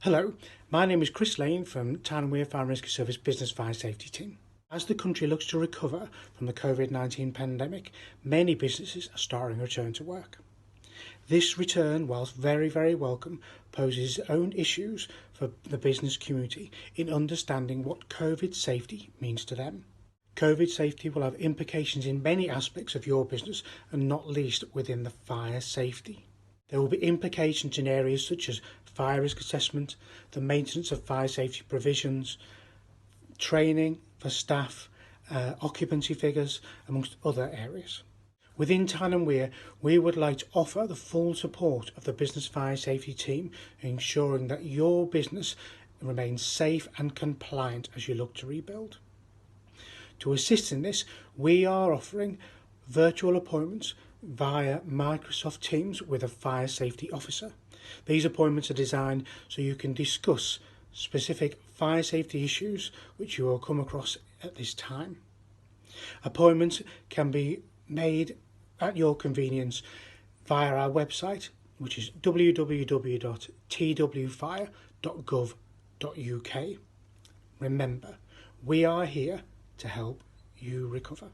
Hello, my name is Chris Lane from Tyne Fire and Rescue Service Business Fire Safety Team. As the country looks to recover from the COVID-19 pandemic, many businesses are starting a return to work. This return, whilst very welcome, poses its own issues for the business community in understanding what COVID safety means to them. COVID safety will have implications in many aspects of your business and not least within the fire safety. There will be implications in areas such as fire risk assessment, the maintenance of fire safety provisions, training for staff, occupancy figures, amongst other areas. Within Tyne we would like to offer the full support of the business fire safety team, ensuring that your business remains safe and compliant as you look to rebuild. To assist in this, we are offering virtual appointments via Microsoft Teams with a fire safety officer. These appointments are designed so you can discuss specific fire safety issues which you will come across at this time. Appointments can be made at your convenience via our website, which is www.twfire.gov.uk. Remember, we are here to help you recover.